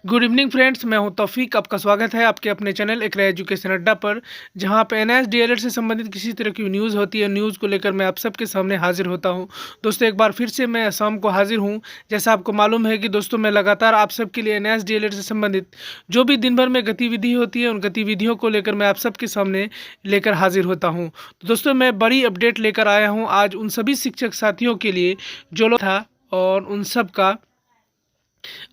Good evening friends, मैं हूं तौफीक। आपका स्वागत है आपके अपने चैनल एक एजुकेशन अड्डा पर, जहां पे एनएस डीएलएड से संबंधित किसी तरह की न्यूज़ होती है। न्यूज़ को लेकर मैं आप सबके सामने हाजिर होता हूं। दोस्तों, एक बार फिर से मैं शाम को हाजिर हूं। जैसा आपको मालूम है कि दोस्तों, मैं लगातार आप सबके लिए एनएस डीएलएड से संबंधित जो भी दिन भर में गतिविधि होती है, उन गतिविधियों को लेकर मैं आप सबके सामने लेकर हाजिर होता हूँ। तो दोस्तों, मैं बड़ी अपडेट लेकर आया हूँ आज उन सभी शिक्षक साथियों के लिए जो लोग था, और उन सब का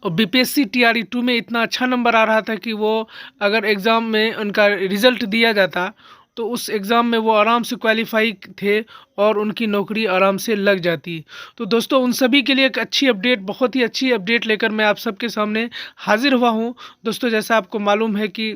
और बीपीएससी टीआरई 2 में इतना अच्छा नंबर आ रहा था कि वो अगर एग्ज़ाम में उनका रिज़ल्ट दिया जाता तो उस एग्ज़ाम में वो आराम से क्वालिफाई थे और उनकी नौकरी आराम से लग जाती। तो दोस्तों, उन सभी के लिए एक अच्छी अपडेट, बहुत ही अच्छी अपडेट लेकर मैं आप सबके सामने हाज़िर हुआ हूँ। दोस्तों, जैसा आपको मालूम है कि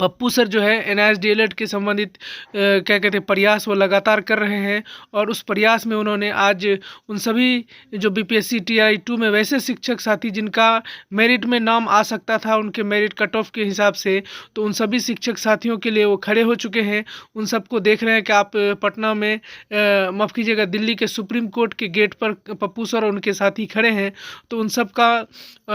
पप्पू सर जो है एनआईएस डीएलएड के संबंधित क्या कहते हैं प्रयास वो लगातार कर रहे हैं, और उस प्रयास में उन्होंने आज उन सभी जो बीपीएससी टीआरई 2 में वैसे शिक्षक साथी जिनका मेरिट में नाम आ सकता था उनके मेरिट कट ऑफ के हिसाब से, तो उन सभी शिक्षक साथियों के लिए वो खड़े हो चुके हैं। उन सबको देख रहे हैं कि आप पटना में माफ़ कीजिएगा, दिल्ली के सुप्रीम कोर्ट के गेट पर पप्पू सर और उनके साथी खड़े हैं। तो उन सब का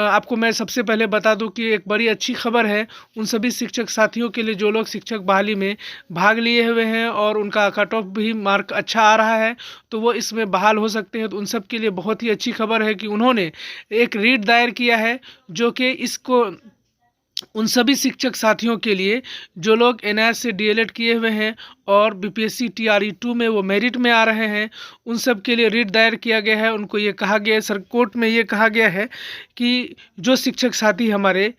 आपको मैं सबसे पहले बता दूं कि एक बड़ी अच्छी खबर है उन सभी शिक्षक साथियों के लिए जो लोग शिक्षक बहाली में भाग लिए हुए हैं और उनका कट ऑफ भी मार्क अच्छा आ रहा है, तो वो इसमें बहाल हो सकते हैं। तो उन सब के लिए बहुत ही अच्छी खबर है कि उन्होंने एक रीट दायर किया है, जो कि इसको उन सभी शिक्षक साथियों के लिए जो लोग एनआईएस से डीएलएड किए हुए हैं और बीपीएससी टीआरई 2 में वो मेरिट में आ रहे हैं, उन सब के लिए रीट दायर किया गया है। उनको ये कहा गया है, सर कोर्ट में ये कहा गया है कि जो शिक्षक साथी हमारे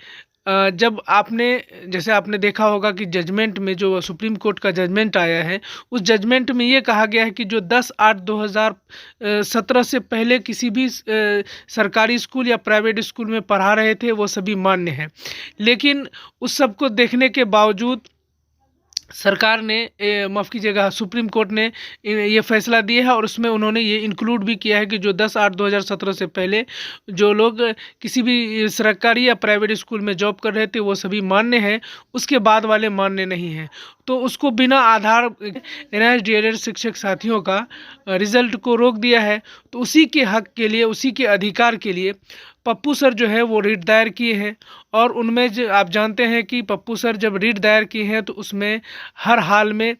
जब आपने जैसे आपने देखा होगा कि जजमेंट में जो सुप्रीम कोर्ट का जजमेंट आया है, उस जजमेंट में ये कहा गया है कि जो 10/8/2017 से पहले किसी भी सरकारी स्कूल या प्राइवेट स्कूल में पढ़ा रहे थे वो सभी मान्य हैं। लेकिन उस सब को देखने के बावजूद सरकार ने माफ़ कीजिएगा, सुप्रीम कोर्ट ने ये फैसला दिया है, और उसमें उन्होंने ये इंक्लूड भी किया है कि जो 10/8/2017 से पहले जो लोग किसी भी सरकारी या प्राइवेट स्कूल में जॉब कर रहे थे वो सभी मान्य हैं, उसके बाद वाले मान्य नहीं हैं। तो उसको बिना आधार एनआईएस डीएलएड शिक्षक साथियों का रिज़ल्ट को रोक दिया है। तो उसी के हक के लिए, उसी के अधिकार के लिए पप्पू सर जो है वो रीट दायर किए हैं। और उनमें जो आप जानते हैं कि पप्पू सर जब रीट दायर किए हैं तो उसमें हर हाल में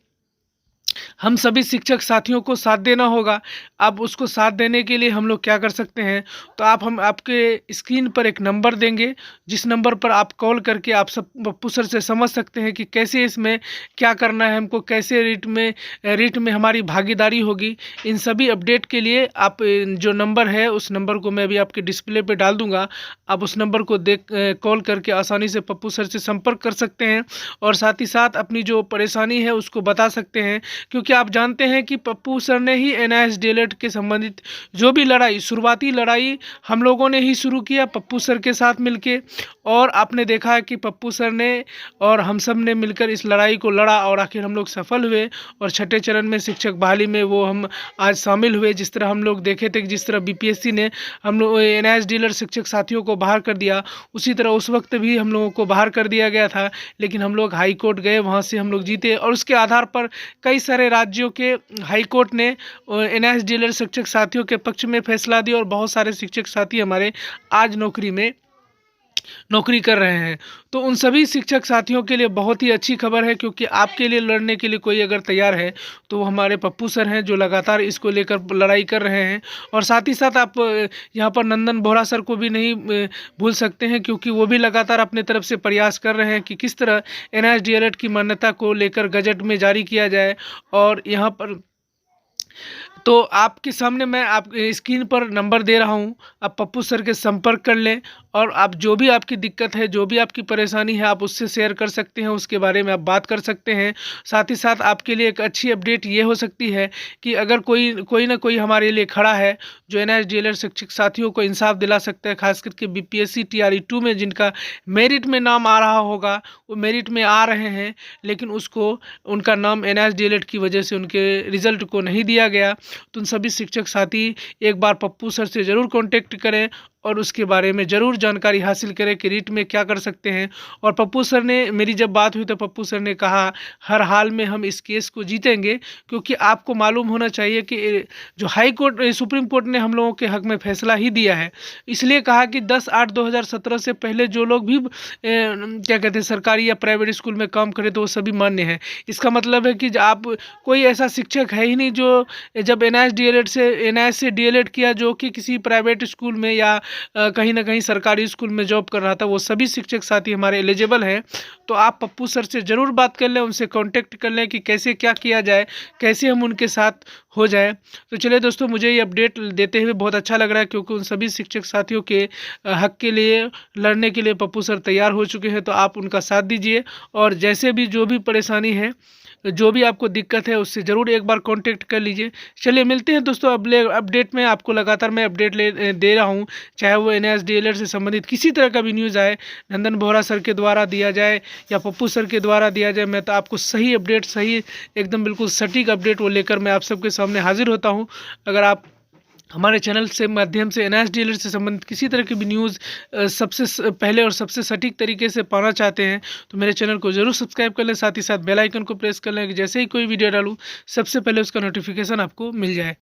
हम सभी शिक्षक साथियों को साथ देना होगा। अब उसको साथ देने के लिए हम लोग क्या कर सकते हैं, तो हम आपके स्क्रीन पर एक नंबर देंगे, जिस नंबर पर आप कॉल करके आप सब पप्पू सर से समझ सकते हैं कि कैसे इसमें क्या करना है हमको, कैसे रीट में हमारी भागीदारी होगी। इन सभी अपडेट के लिए आप जो नंबर है उस नंबर को मैं अभी आपके डिस्प्ले पर डाल दूँगा। आप उस नंबर को कॉल करके आसानी से पप्पू सर से संपर्क कर सकते हैं, और साथ ही साथ अपनी जो परेशानी है उसको बता सकते हैं। क्योंकि आप जानते हैं कि पप्पू सर ने ही एनआईएस डीएलएड के संबंधित जो भी लड़ाई, शुरुआती लड़ाई हम लोगों ने ही शुरू किया पप्पू सर के साथ मिलके, और आपने देखा है कि पप्पू सर ने और हम सब ने मिलकर इस लड़ाई को लड़ा और आखिर हम लोग सफल हुए, और छठे चरण में शिक्षक बहाली में वो हम आज शामिल हुए। जिस तरह हम लोग देखे थे कि जिस तरह बीपीएससी ने हम लोग एनआईएस डीएलएड शिक्षक साथियों को बाहर कर दिया, उसी तरह उस वक्त भी हम लोगों को बाहर कर दिया गया था। लेकिन हम लोग हाई कोर्ट गए, वहाँ से हम लोग जीते, और उसके आधार पर कई सारे राज्यों के हाई कोर्ट ने एनआईएस डीएलएड शिक्षक साथियों के पक्ष में फैसला दिया, और बहुत सारे शिक्षक साथी हमारे आज नौकरी कर रहे हैं। तो उन सभी शिक्षक साथियों के लिए बहुत ही अच्छी खबर है, क्योंकि आपके लिए लड़ने के लिए कोई अगर तैयार है तो वो हमारे पप्पू सर हैं, जो लगातार इसको लेकर लड़ाई कर रहे हैं। और साथ ही साथ आप यहाँ पर नंदन बोहरा सर को भी नहीं भूल सकते हैं, क्योंकि वो भी लगातार अपने तरफ से प्रयास कर रहे हैं कि किस तरह एनआईएस डीएलएड की मान्यता को लेकर गजट में जारी किया जाए। और यहाँ पर तो आपके सामने मैं आप स्क्रीन पर नंबर दे रहा हूं, आप पप्पू सर के संपर्क कर लें, और आप जो भी आपकी दिक्कत है, जो भी आपकी परेशानी है, आप उससे शेयर कर सकते हैं, उसके बारे में आप बात कर सकते हैं। साथ ही साथ आपके लिए एक अच्छी अपडेट ये हो सकती है कि अगर कोई ना कोई हमारे लिए खड़ा है जो एनआईएस डीएलएड शिक्षक साथियों को इंसाफ दिला सकता है, खास करके बीपीएससी टीआरई 2 में जिनका मेरिट में नाम आ रहा होगा, वो मेरिट में आ रहे हैं, लेकिन उसको उनका नाम एनआईएस डीएलएड की वजह से उनके रिजल्ट को नहीं दिया गया। तो उन सभी शिक्षक साथी एक बार पप्पू सर से ज़रूर कांटेक्ट करें, और उसके बारे में ज़रूर जानकारी हासिल करें कि रीट में क्या कर सकते हैं। और पप्पू सर ने, मेरी जब बात हुई तो पप्पू सर ने कहा हर हाल में हम इस केस को जीतेंगे, क्योंकि आपको मालूम होना चाहिए कि जो हाई कोर्ट, सुप्रीम कोर्ट ने हम लोगों के हक में फैसला ही दिया है। इसलिए कहा कि 10/8/2017 से पहले जो लोग भी क्या कहते हैं सरकारी या प्राइवेट स्कूल में काम करे तो वो सभी मान्य हैं। इसका मतलब है कि आप, कोई ऐसा शिक्षक है ही नहीं जो जब एनआईएस से डीएलएड किया जो कि किसी प्राइवेट स्कूल में या कहीं ना कहीं सरकारी स्कूल में जॉब कर रहा था। वो सभी शिक्षक साथी हमारे एलिजिबल हैं। तो आप पप्पू सर से ज़रूर बात कर लें, उनसे कांटेक्ट कर लें कि कैसे क्या किया जाए, कैसे हम उनके साथ हो जाए। तो चलिए दोस्तों, मुझे ये अपडेट देते हुए बहुत अच्छा लग रहा है, क्योंकि उन सभी शिक्षक साथियों के हक के लिए लड़ने के लिए पप्पू सर तैयार हो चुके हैं। तो आप उनका साथ दीजिए, और जैसे भी जो भी परेशानी है, जो भी आपको दिक्कत है, उससे ज़रूर एक बार कांटेक्ट कर लीजिए। चलिए मिलते हैं दोस्तों अगले अपडेट में। आपको लगातार मैं अपडेट दे रहा हूँ, चाहे वो एनआईएस डीएलएड से संबंधित किसी तरह का भी न्यूज़ आए, नंदन बोहरा सर के द्वारा दिया जाए या पप्पू सर के द्वारा दिया जाए, मैं तो आपको सही अपडेट, सही एकदम बिल्कुल सटीक अपडेट वो लेकर मैं आप सबके सामने हाजिर होता हूँ। अगर आप हमारे चैनल से माध्यम से एनआईएस डीएलएड से संबंधित किसी तरह की भी न्यूज़ सबसे पहले और सबसे सटीक तरीके से पाना चाहते हैं, तो मेरे चैनल को जरूर सब्सक्राइब कर लें, साथ ही साथ बेल आइकन को प्रेस कर लें कि जैसे ही कोई वीडियो डालूँ सबसे पहले उसका नोटिफिकेशन आपको मिल जाए।